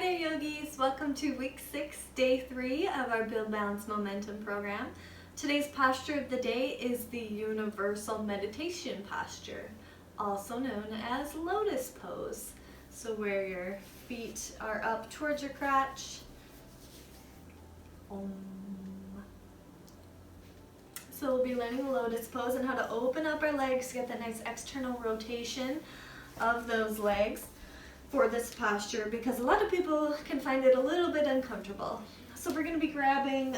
there, yogis. Welcome to week 6, day 3 of our Build Balance Momentum program. Today's posture of the day is the universal meditation posture, also known as Lotus pose. So where your feet are up towards your crotch. Om. So we'll be learning the Lotus pose and how to open up our legs to get that nice external rotation of those legs for this posture, because a lot of people can find it a little bit uncomfortable. So we're going to be grabbing,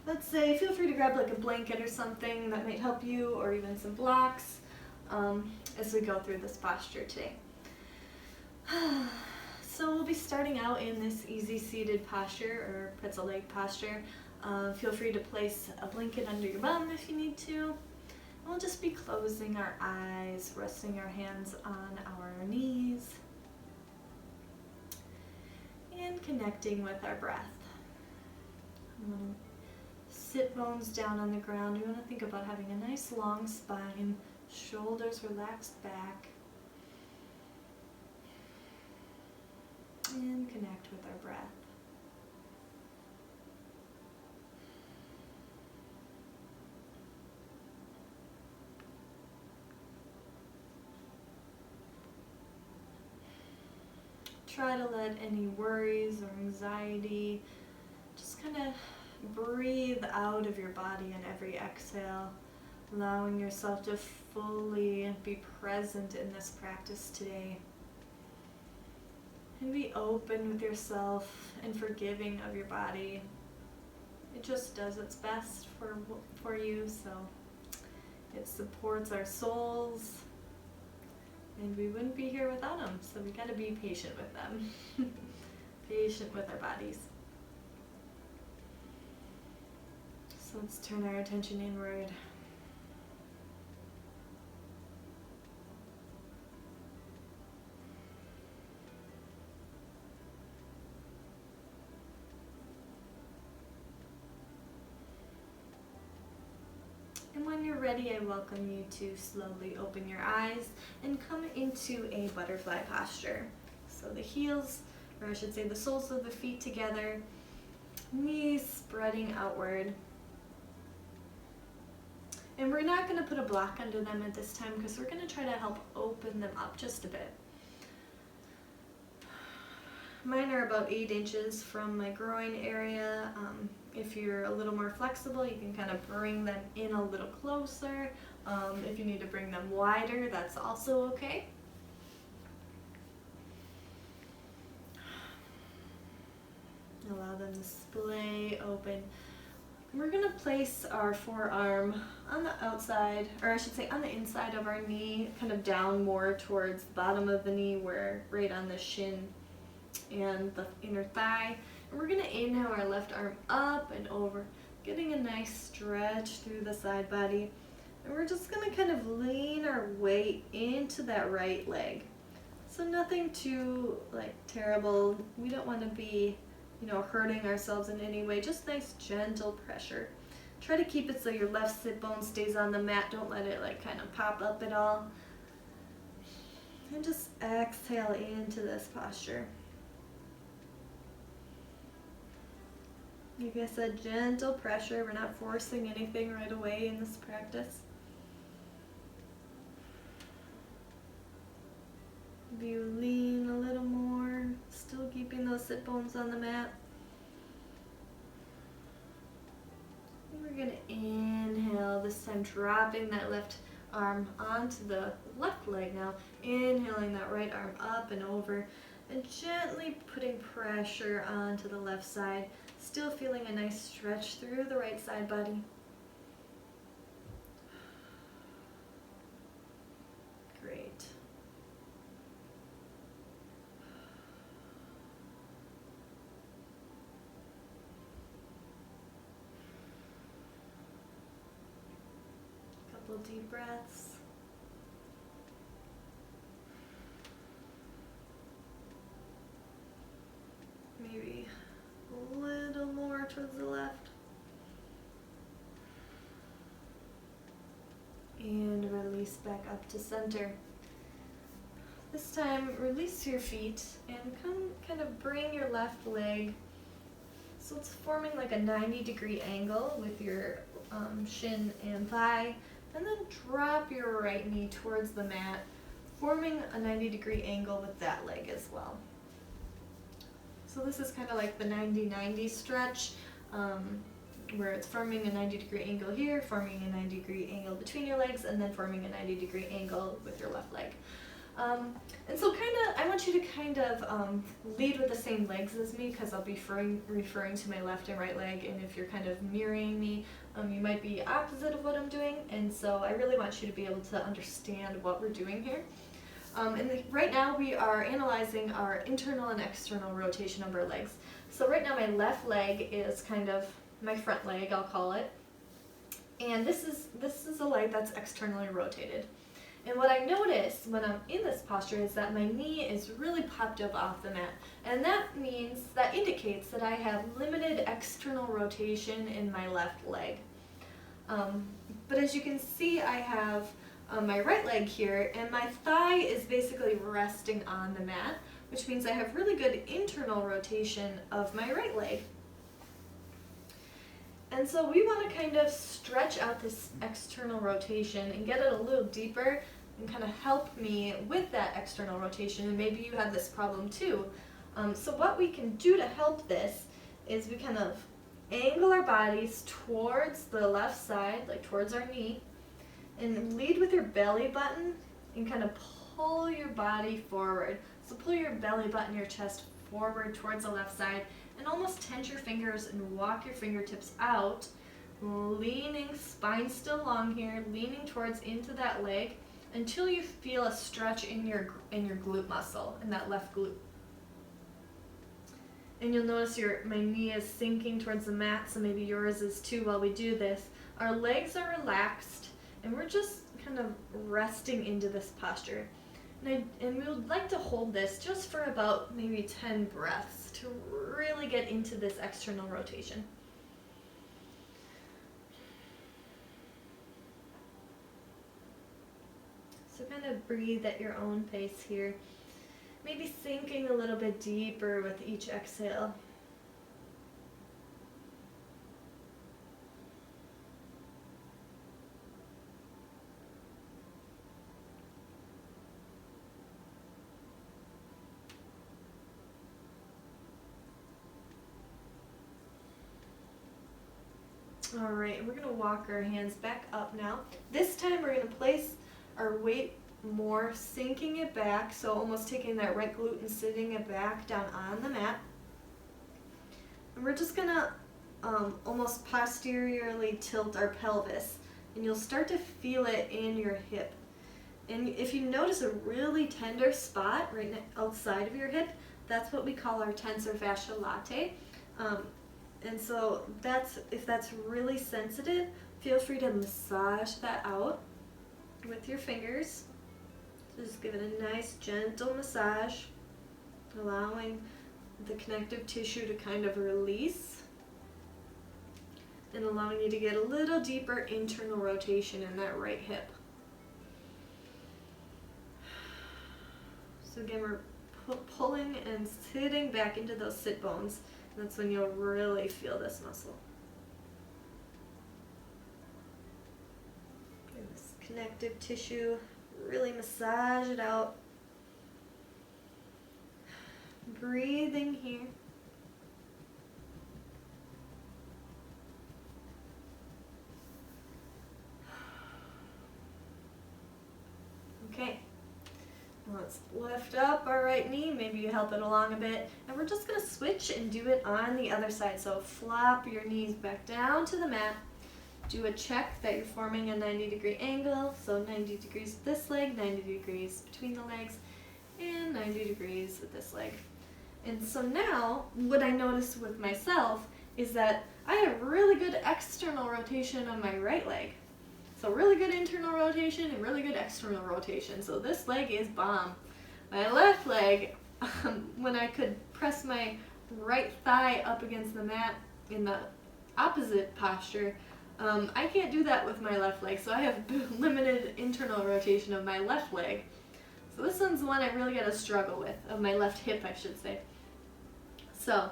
let's say, feel free to grab like a blanket or something that might help you, or even some blocks as we go through this posture today. So we'll be starting out in this easy seated posture or pretzel leg posture. Feel free to place a blanket under your bum if you need to. We'll just be closing our eyes, resting our hands on our knees, and connecting with our breath. We want to sit bones down on the ground. We want to think about having a nice long spine, shoulders relaxed back, and connect with our breath. Try to let any worries or anxiety just kind of breathe out of your body on every exhale, allowing yourself to fully be present in this practice today. And be open with yourself and forgiving of your body. It just does its best for you, so it supports our souls. And we wouldn't be here without them, so we gotta be patient with them. Patient with our bodies. So let's turn our attention inward. And when you're ready, I welcome you to slowly open your eyes and come into a butterfly posture. So the heels, or I should say the soles of the feet together, knees spreading outward. And we're not going to put a block under them at this time because we're going to try to help open them up just a bit. Mine are about 8 inches from my groin area. If you're a little more flexible, you can kind of bring them in a little closer. If you need to bring them wider, that's also okay. Allow them to splay open. We're going to place our forearm on the outside, or I should say on the inside of our knee, kind of down more towards the bottom of the knee, where right on the shin and the inner thigh. And we're going to inhale our left arm up and over, getting a nice stretch through the side body. And we're just going to kind of lean our weight into that right leg. So nothing too terrible. We don't want to be, hurting ourselves in any way. Just nice gentle pressure. Try to keep it so your left sit bone stays on the mat. Don't let it kind of pop up at all. And just exhale into this posture. Like I said, gentle pressure. We're not forcing anything right away in this practice. If you lean a little more, still keeping those sit bones on the mat. And we're going to inhale, this time dropping that left arm onto the left leg now. Inhaling that right arm up and over, and gently putting pressure onto the left side. Still feeling a nice stretch through the right side body. Great. Couple deep breaths. Maybe a little more towards the left. And release back up to center. This time, release your feet and kind of bring your left leg. So it's forming like a 90-degree angle with your shin and thigh, and then drop your right knee towards the mat, forming a 90-degree angle with that leg as well. So this is kind of like the 90-90 stretch, where it's forming a 90-degree angle here, forming a 90-degree angle between your legs, and then forming a 90-degree angle with your left leg. And so I want you to kind of lead with the same legs as me, because I'll be referring to my left and right leg, and if you're kind of mirroring me, you might be opposite of what I'm doing, and so I really want you to be able to understand what we're doing here. Right now we are analyzing our internal and external rotation of our legs. So right now my left leg is kind of my front leg, I'll call it, and this is a leg that's externally rotated. And what I notice when I'm in this posture is that my knee is really popped up off the mat. And that indicates that I have limited external rotation in my left leg. But as you can see, I have my right leg here, and my thigh is basically resting on the mat, which means I have really good internal rotation of my right leg. And so we want to kind of stretch out this external rotation and get it a little deeper and kind of help me with that external rotation, and maybe you have this problem too. So what we can do to help this is we kind of angle our bodies towards the left side, like towards our knee, and lead with your belly button and kind of pull your body forward. So pull your belly button, your chest forward towards the left side, and almost tense your fingers and walk your fingertips out, leaning, spine still long here, leaning towards into that leg until you feel a stretch in your glute muscle, in that left glute. And you'll notice my knee is sinking towards the mat, so maybe yours is too while we do this. Our legs are relaxed, and we're just kind of resting into this posture. And we would like to hold this just for about maybe 10 breaths to really get into this external rotation. So kind of breathe at your own pace here. Maybe sinking a little bit deeper with each exhale. All right, we're going to walk our hands back up now. This time we're going to place our weight more, sinking it back, so almost taking that right glute and sitting it back down on the mat. And we're just going to almost posteriorly tilt our pelvis, and you'll start to feel it in your hip. And if you notice a really tender spot right outside of your hip, that's what we call our tensor fascia latae. And so if that's really sensitive, feel free to massage that out with your fingers. So just give it a nice gentle massage, allowing the connective tissue to kind of release and allowing you to get a little deeper internal rotation in that right hip. So again, we're pulling and sitting back into those sit bones. That's when you'll really feel this muscle. And this connective tissue, really massage it out. Breathing here. Okay. Let's lift up our right knee, maybe you help it along a bit, and we're just going to switch and do it on the other side. So flop your knees back down to the mat, do a check that you're forming a 90-degree angle, so 90 degrees with this leg, 90 degrees between the legs, and 90 degrees with this leg. And so now, what I notice with myself is that I have really good external rotation on my right leg. So really good internal rotation and really good external rotation. So this leg is bomb. My left leg, when I could press my right thigh up against the mat in the opposite posture, I can't do that with my left leg. So I have limited internal rotation of my left leg. So this one's the one I really gotta struggle with, of my left hip, I should say. So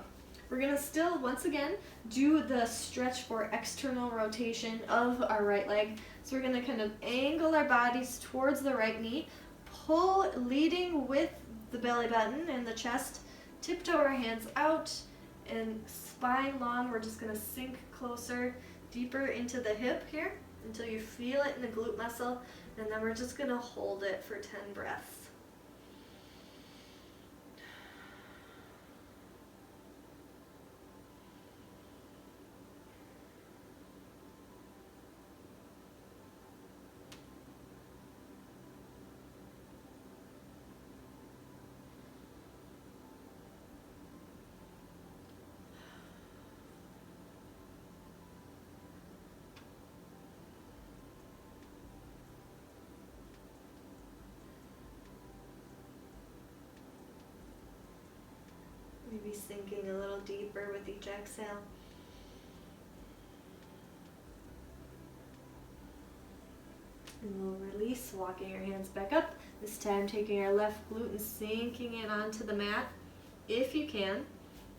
we're gonna still, once again, do the stretch for external rotation of our right leg. So we're gonna kind of angle our bodies towards the right knee, pull leading with the belly button and the chest, tiptoe our hands out, and spine long. We're just gonna sink closer, deeper into the hip here until you feel it in the glute muscle, and then we're just gonna hold it for 10 breaths. Maybe sinking a little deeper with each exhale. And we'll release, walking our hands back up. This time taking our left glute and sinking it onto the mat, if you can.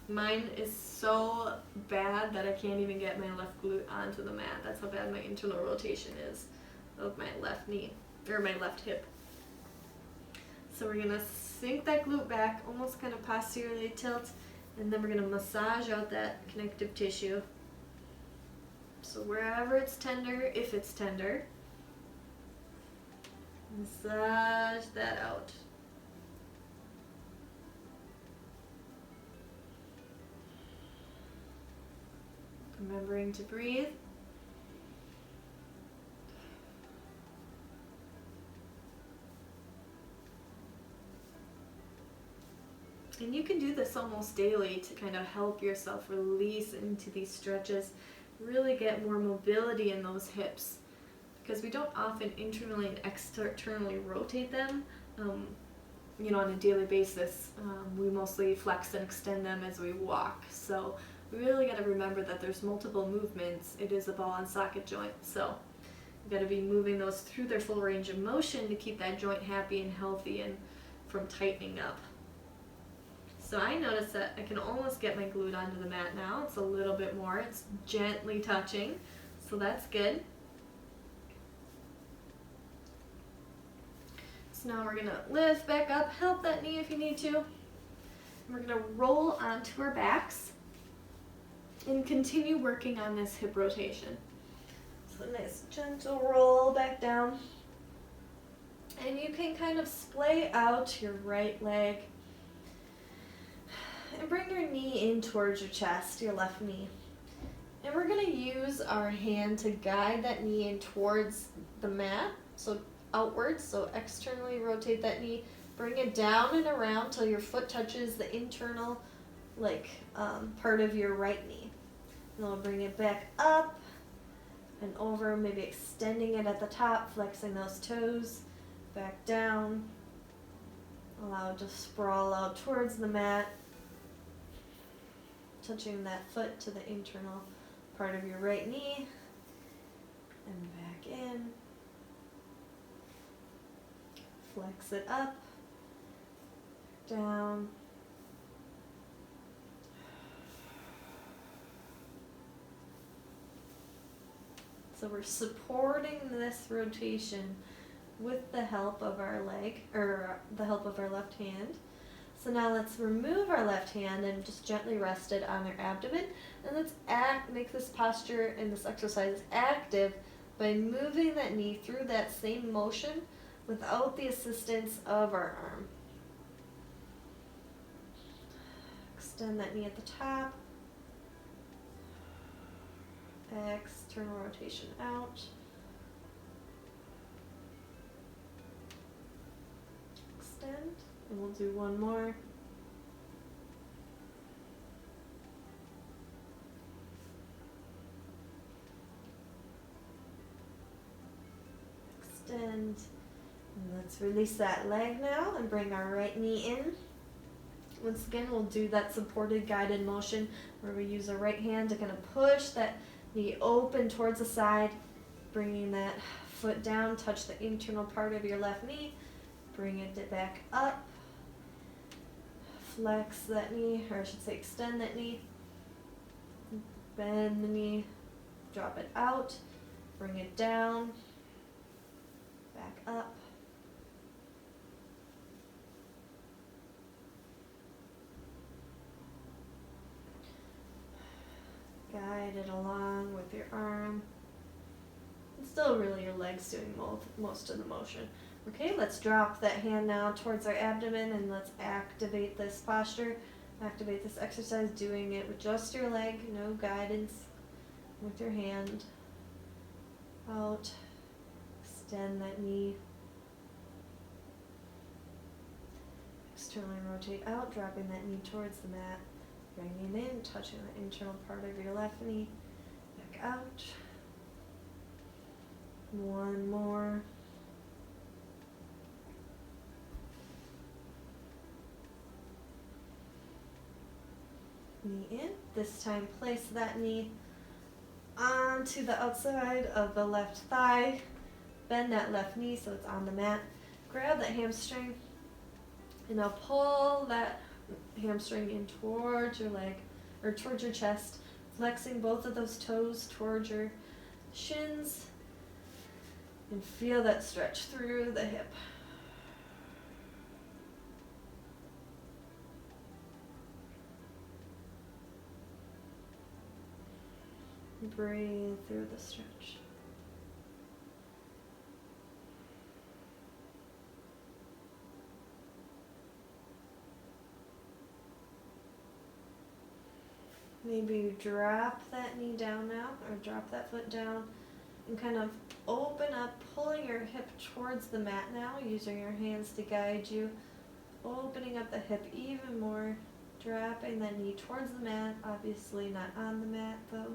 Mine is so bad that I can't even get my left glute onto the mat. That's how bad my internal rotation is of my left knee, or my left hip. So we're gonna sink that glute back, almost kind of posteriorly tilt, and then we're gonna massage out that connective tissue. So wherever it's tender, if it's tender, massage that out. Remembering to breathe. And you can do this almost daily to kind of help yourself release into these stretches, really get more mobility in those hips, because we don't often internally and externally rotate them, on a daily basis. We mostly flex and extend them as we walk. So we really got to remember that there's multiple movements. It is a ball and socket joint. So you got to be moving those through their full range of motion to keep that joint happy and healthy and from tightening up. So I notice that I can almost get my glute onto the mat now. It's a little bit more. It's gently touching, so that's good. So now we're gonna lift back up, help that knee if you need to. We're gonna roll onto our backs and continue working on this hip rotation. So a nice gentle roll back down. And you can kind of splay out your right leg and bring your knee in towards your chest, your left knee. And we're going to use our hand to guide that knee in towards the mat, so outwards, so externally rotate that knee, bring it down and around till your foot touches the internal part of your right knee. And we'll bring it back up and over, maybe extending it at the top, flexing those toes, back down. Allow it to sprawl out towards the mat, touching that foot to the internal part of your right knee, and back in. Flex it up, down. So we're supporting this rotation with the help of our leg, or the help of our left hand. So now let's remove our left hand and just gently rest it on our abdomen. And let's make this posture and this exercise active by moving that knee through that same motion without the assistance of our arm. Extend that knee at the top. External rotation out. Extend. And we'll do one more. Extend. And let's release that leg now and bring our right knee in. Once again, we'll do that supported guided motion where we use our right hand to kind of push that knee open towards the side, bringing that foot down, touch the internal part of your left knee, Bring it back up. Flex that knee, or I should say extend that knee. Bend the knee, drop it out, bring it down, back up. Guide it along with your arm. And still really your legs doing most of the motion. Okay, let's drop that hand now towards our abdomen and let's activate this posture. Activate this exercise, doing it with just your leg, no guidance, with your hand. Out, extend that knee. Externally rotate out, dropping that knee towards the mat. Bringing in, touching the internal part of your left knee. Back out. One more. Knee in. This time place that knee onto the outside of the left thigh. Bend that left knee so it's on the mat. Grab that hamstring and now pull that hamstring in towards your leg or towards your chest, flexing both of those toes towards your shins and feel that stretch through the hip. Breathe through the stretch. Maybe you drop that knee down now, or drop that foot down, and kind of open up, pulling your hip towards the mat now, using your hands to guide you, opening up the hip even more, dropping that knee towards the mat, obviously not on the mat though.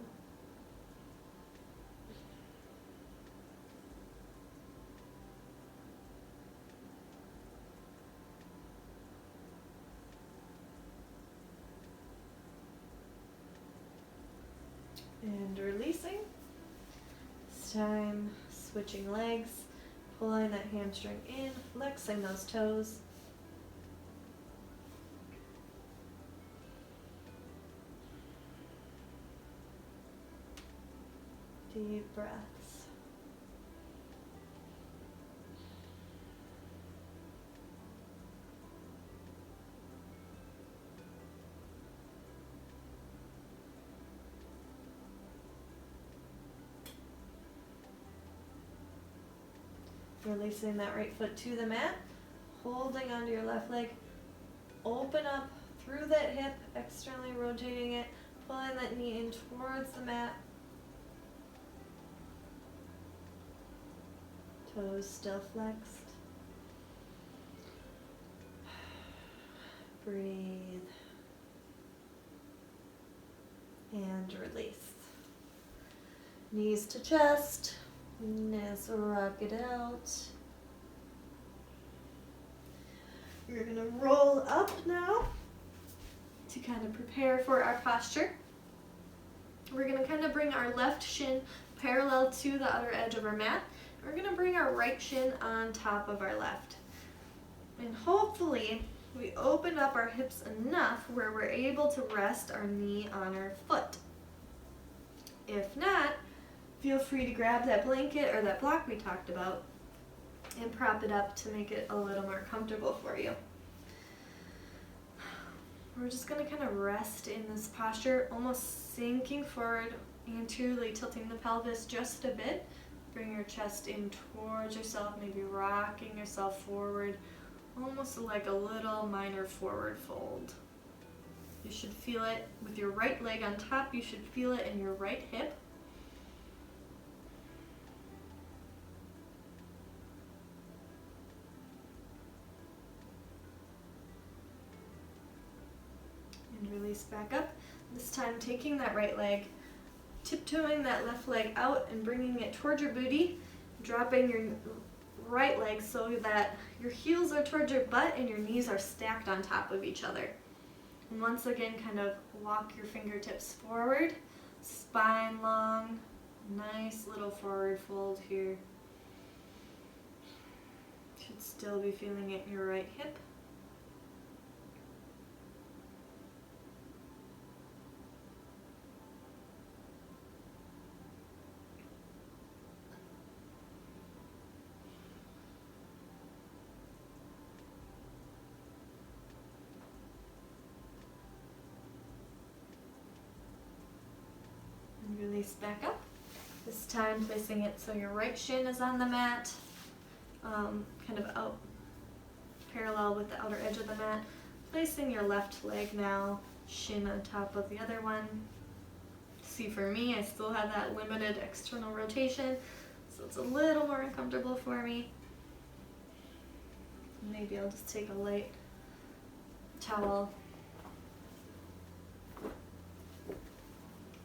And releasing. This time, switching legs, pulling that hamstring in, flexing those toes. Deep breaths. Releasing that right foot to the mat, holding onto your left leg, open up through that hip, externally rotating it, pulling that knee in towards the mat. Toes still flexed. Breathe. And release. Knees to chest. Let's rock it out. You're going to roll up now to kind of prepare for our posture. We're going to kind of bring our left shin parallel to the outer edge of our mat. We're going to bring our right shin on top of our left. And hopefully we open up our hips enough where we're able to rest our knee on our foot. If not, feel free to grab that blanket or that block we talked about and prop it up to make it a little more comfortable for you. We're just going to kind of rest in this posture, almost sinking forward, anteriorly tilting the pelvis just a bit. Bring your chest in towards yourself, maybe rocking yourself forward, almost like a little minor forward fold. You should feel it with your right leg on top. You should feel it in your right hip. And release back up. This time taking that right leg, tiptoeing that left leg out and bringing it towards your booty, dropping your right leg so that your heels are towards your butt and your knees are stacked on top of each other. And once again, kind of walk your fingertips forward, spine long, nice little forward fold here. Should still be feeling it in your right hip. And release back up. This time placing it so your right shin is on the mat, kind of out parallel with the outer edge of the mat. Placing your left leg now, shin on top of the other one. See, for me, I still have that limited external rotation, so it's a little more uncomfortable for me. Maybe I'll just take a light towel,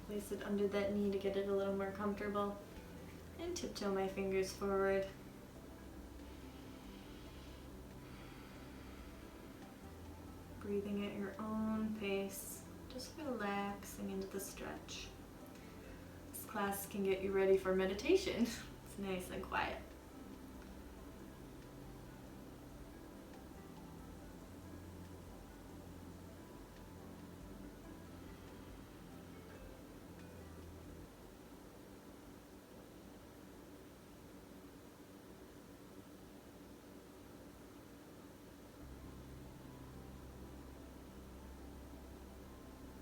place it under that knee to get it a little more comfortable, and tiptoe my fingers forward. Breathing at your own pace, just relaxing into the stretch. This class can get you ready for meditation. It's nice and quiet.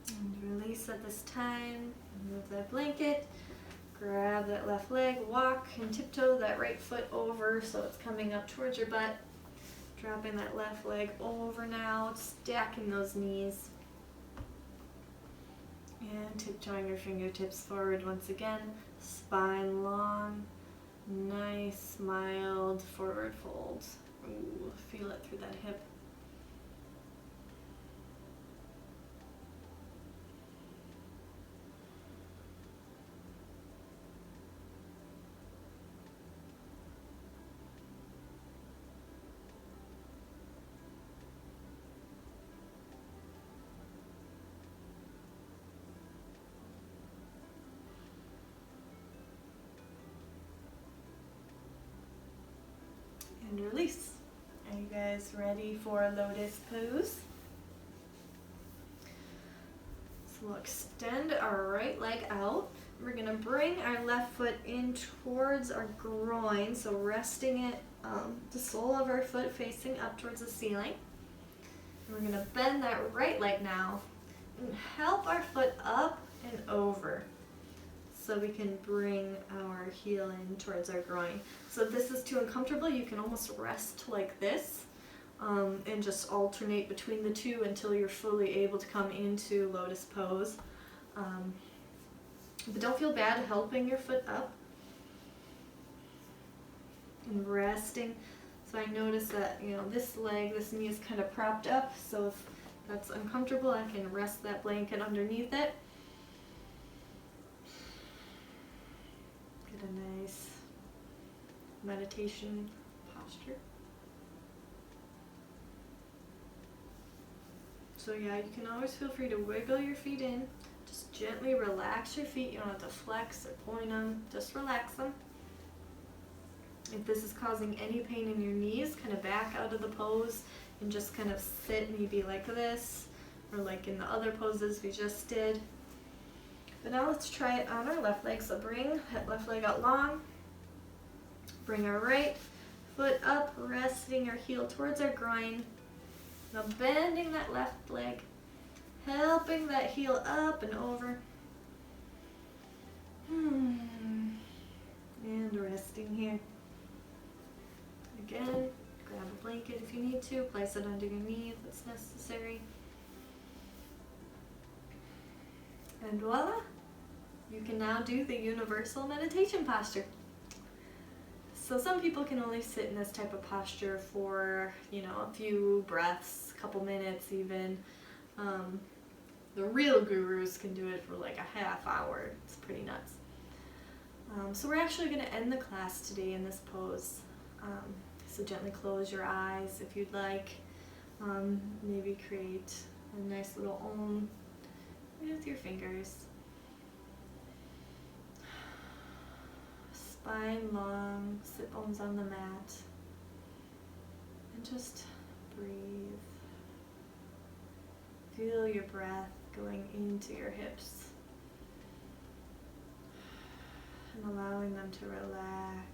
And release at this time. Move that blanket. Grab that left leg, walk and tiptoe that right foot over so it's coming up towards your butt. Dropping that left leg over now, stacking those knees. And tiptoeing your fingertips forward once again. Spine long, nice, mild forward fold. Ooh, feel it through that hip. And release. Are you guys ready for Lotus pose? So we'll extend our right leg out. We're going to bring our left foot in towards our groin, so resting it, the sole of our foot facing up towards the ceiling. And we're going to bend that right leg now and help our foot up and over, so we can bring our heel in towards our groin. So if this is too uncomfortable, you can almost rest like this and just alternate between the two until you're fully able to come into Lotus pose. But don't feel bad helping your foot up and resting. So I notice that, this leg, this knee is kind of propped up, so if that's uncomfortable, I can rest that blanket underneath it. Get a nice meditation posture. So yeah, you can always feel free to wiggle your feet in. Just gently relax your feet. You don't have to flex or point them. Just relax them. If this is causing any pain in your knees, kind of back out of the pose and just kind of sit maybe like this, or like in the other poses we just did. But now let's try it on our left leg. So bring that left leg out long. Bring our right foot up, resting our heel towards our groin. Now bending that left leg, helping that heel up and over. And resting here. Again, grab a blanket if you need to. Place it under your knee if it's necessary. And voila! You can now do the universal meditation posture. So some people can only sit in this type of posture for, a few breaths, a couple minutes even. The real gurus can do it for like a half hour. It's pretty nuts. So we're actually going to end the class today in this pose. So gently close your eyes if you'd like. Maybe create a nice little Om with your fingers. Spine long, sit bones on the mat. And just breathe. Feel your breath going into your hips and allowing them to relax.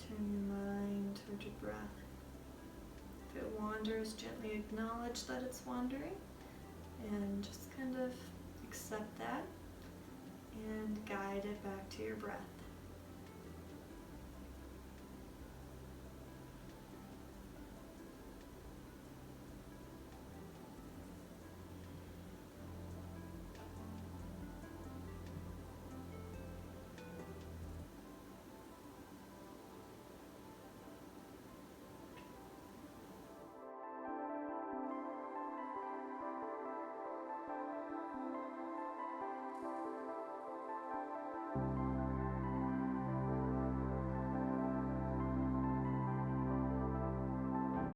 Turn your mind toward your breath. If it wanders, gently acknowledge that it's wandering and just kind of accept that and guide it back to your breath.